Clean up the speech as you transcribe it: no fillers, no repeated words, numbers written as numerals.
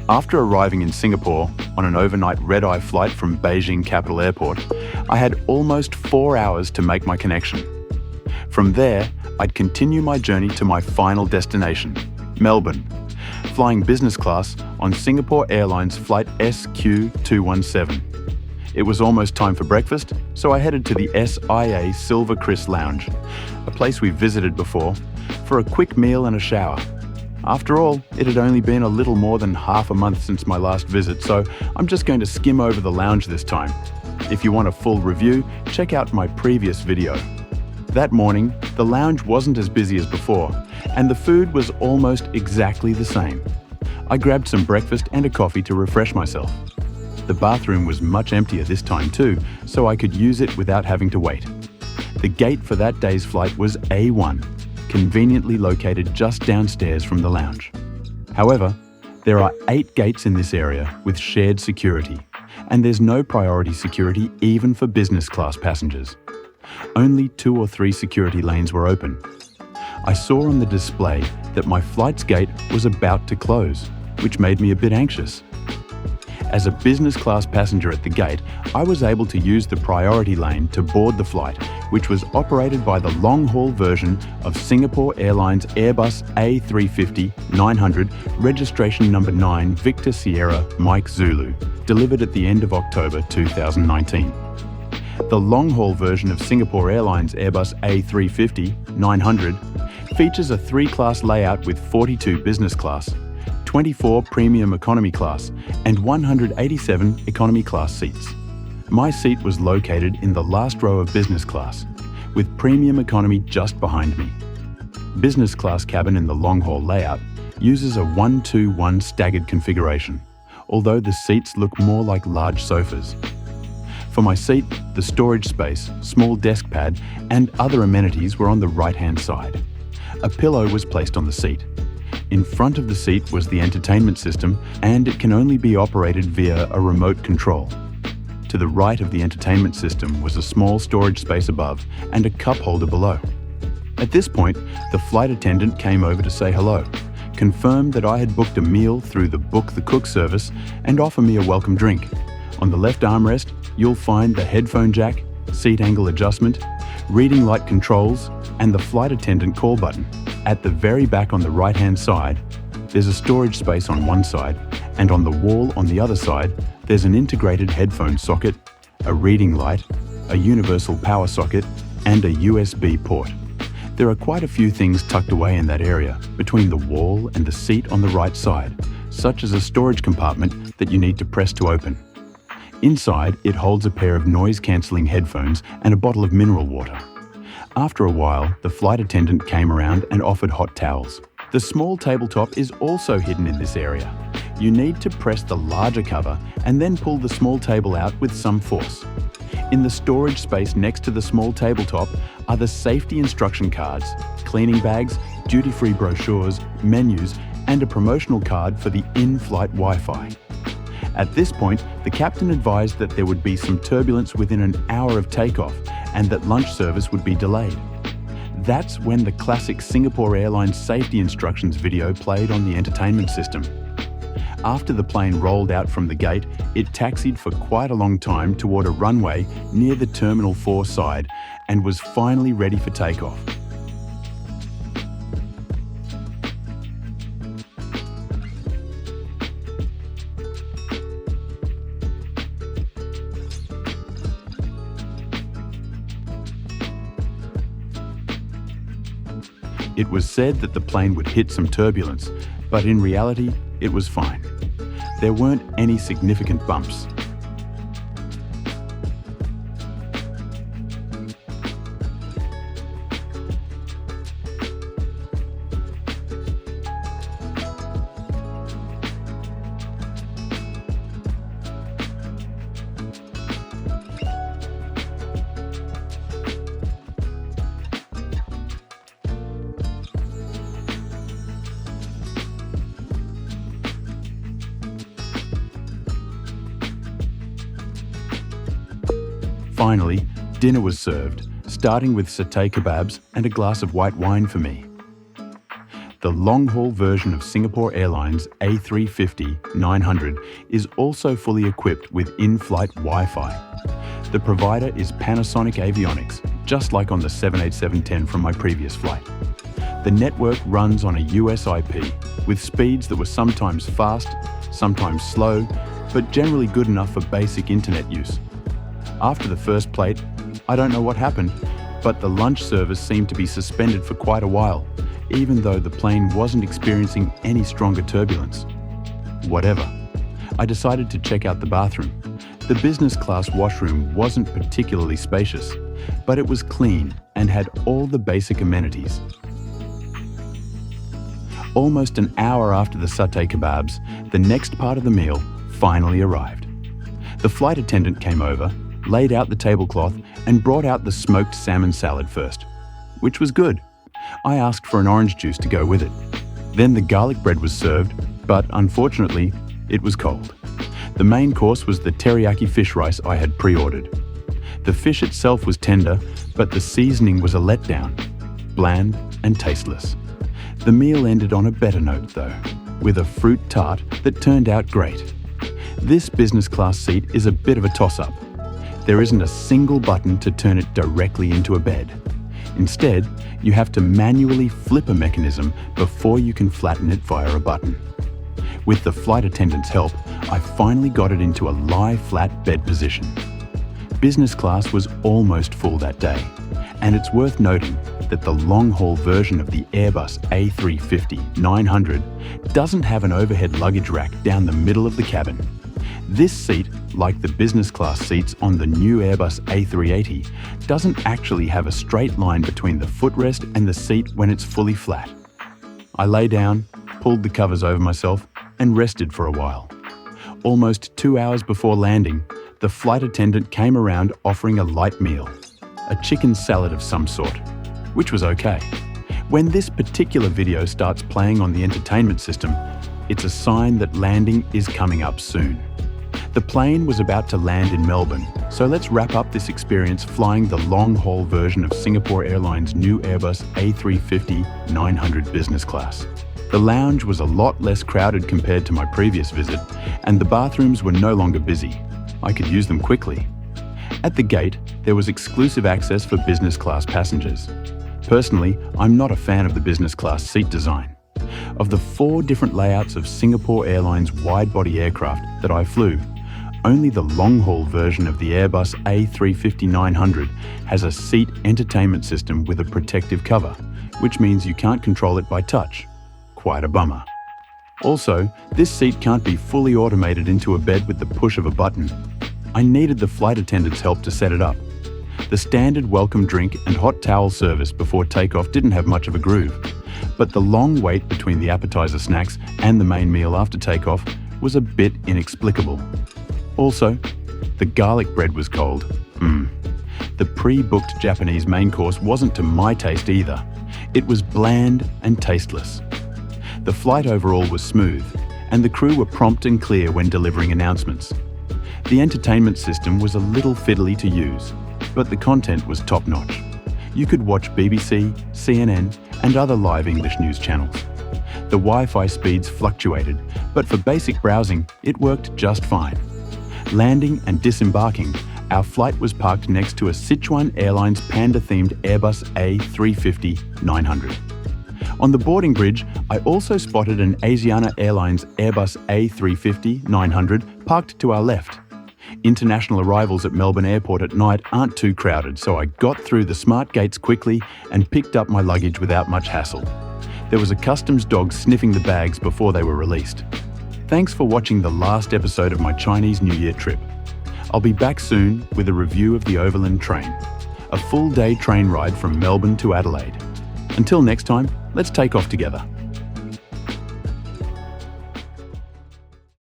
After arriving in Singapore on an overnight red-eye flight from Beijing Capital Airport, I had almost 4 hours to make my connection. From there, I'd continue my journey to my final destination, Melbourne, flying business class on Singapore Airlines Flight SQ217. It was almost time for breakfast, so I headed to the SIA SilverKris Lounge, a place we visited before, for a quick meal and a shower. After all, it had only been a little more than half a month since my last visit, so I'm just going to skim over the lounge this time. If you want a full review, check out my previous video. That morning, the lounge wasn't as busy as before, and the food was almost exactly the same. I grabbed some breakfast and a coffee to refresh myself. The bathroom was much emptier this time too, so I could use it without having to wait. The gate for that day's flight was A1, conveniently located just downstairs from the lounge. However, there are 8 gates in this area with shared security, and there's no priority security even for business class passengers. Only 2 or 3 security lanes were open. I saw on the display that my flight's gate was about to close, which made me a bit anxious. As a business class passenger at the gate, I was able to use the priority lane to board the flight, which was operated by the long-haul version of Singapore Airlines Airbus A350-900, registration number 9 Victor Sierra Mike Zulu, delivered at the end of October 2019. The long-haul version of Singapore Airlines Airbus A350-900 features a 3-class layout with 42 business class, 24 premium economy class, and 187 economy class seats. My seat was located in the last row of business class, with premium economy just behind me. Business class cabin in the long-haul layout uses a 1-2-1 staggered configuration, although the seats look more like large sofas. For my seat, the storage space, small desk pad, and other amenities were on the right-hand side. A pillow was placed on the seat. In front of the seat was the entertainment system, and it can only be operated via a remote control. To the right of the entertainment system was a small storage space above and a cup holder below. At this point, the flight attendant came over to say hello, confirmed that I had booked a meal through the Book the Cook service, and offer me a welcome drink. On the left armrest, you'll find the headphone jack, seat angle adjustment, reading light controls, and the flight attendant call button. At the very back on the right-hand side, there's a storage space on one side, and on the wall on the other side, there's an integrated headphone socket, a reading light, a universal power socket, and a USB port. There are quite a few things tucked away in that area, between the wall and the seat on the right side, such as a storage compartment that you need to press to open. Inside, it holds a pair of noise-cancelling headphones and a bottle of mineral water. After a while, the flight attendant came around and offered hot towels. The small tabletop is also hidden in this area. You need to press the larger cover and then pull the small table out with some force. In the storage space next to the small tabletop are the safety instruction cards, cleaning bags, duty-free brochures, menus, and a promotional card for the in-flight Wi-Fi. At this point, the captain advised that there would be some turbulence within an hour of takeoff and that lunch service would be delayed. That's when the classic Singapore Airlines safety instructions video played on the entertainment system. After the plane rolled out from the gate, it taxied for quite a long time toward a runway near the Terminal 4 side and was finally ready for takeoff. It was said that the plane would hit some turbulence, but in reality, it was fine. There weren't any significant bumps. Finally, dinner was served, starting with satay kebabs and a glass of white wine for me. The long-haul version of Singapore Airlines A350-900 is also fully equipped with in-flight Wi-Fi. The provider is Panasonic Avionics, just like on the 787-10 from my previous flight. The network runs on a US IP, with speeds that were sometimes fast, sometimes slow, but generally good enough for basic internet use. After the first plate, I don't know what happened, but the lunch service seemed to be suspended for quite a while, even though the plane wasn't experiencing any stronger turbulence. Whatever. I decided to check out the bathroom. The business class washroom wasn't particularly spacious, but it was clean and had all the basic amenities. Almost an hour after the satay kebabs, the next part of the meal finally arrived. The flight attendant came over, laid out the tablecloth, and brought out the smoked salmon salad first, which was good. I asked for an orange juice to go with it. Then the garlic bread was served, but unfortunately, it was cold. The main course was the teriyaki fish rice I had pre-ordered. The fish itself was tender, but the seasoning was a letdown, bland and tasteless. The meal ended on a better note though, with a fruit tart that turned out great. This business class seat is a bit of a toss-up. There isn't a single button to turn it directly into a bed. Instead, you have to manually flip a mechanism before you can flatten it via a button. With the flight attendant's help, I finally got it into a lie-flat bed position. Business class was almost full that day, and it's worth noting that the long-haul version of the Airbus A350-900 doesn't have an overhead luggage rack down the middle of the cabin. This seat, like the business class seats on the new Airbus A380, doesn't actually have a straight line between the footrest and the seat when it's fully flat. I lay down, pulled the covers over myself, and rested for a while. Almost 2 hours before landing, the flight attendant came around offering a light meal, a chicken salad of some sort, which was okay. When this particular video starts playing on the entertainment system, it's a sign that landing is coming up soon. The plane was about to land in Melbourne, so let's wrap up this experience flying the long-haul version of Singapore Airlines' new Airbus A350-900 business class. The lounge was a lot less crowded compared to my previous visit, and the bathrooms were no longer busy. I could use them quickly. At the gate, there was exclusive access for business class passengers. Personally, I'm not a fan of the business class seat design. Of the 4 different layouts of Singapore Airlines wide-body aircraft that I flew, only the long-haul version of the Airbus A350-900 has a seat entertainment system with a protective cover, which means you can't control it by touch. Quite a bummer. Also, this seat can't be fully automated into a bed with the push of a button. I needed the flight attendant's help to set it up. The standard welcome drink and hot towel service before takeoff didn't have much of a groove, but the long wait between the appetizer snacks and the main meal after takeoff was a bit inexplicable. Also, the garlic bread was cold. The pre-booked Japanese main course wasn't to my taste either. It was bland and tasteless. The flight overall was smooth, and the crew were prompt and clear when delivering announcements. The entertainment system was a little fiddly to use, but the content was top-notch. You could watch BBC, CNN, and other live English news channels. The Wi-Fi speeds fluctuated, but for basic browsing, it worked just fine. Landing and disembarking, our flight was parked next to a Sichuan Airlines panda-themed Airbus A350-900. On the boarding bridge, I also spotted an Asiana Airlines Airbus A350-900 parked to our left. International arrivals at Melbourne Airport at night aren't too crowded, so I got through the smart gates quickly and picked up my luggage without much hassle. There was a customs dog sniffing the bags before they were released. Thanks for watching the last episode of my Chinese New Year trip. I'll be back soon with a review of the Overland train, a full-day train ride from Melbourne to Adelaide. Until next time, let's take off together.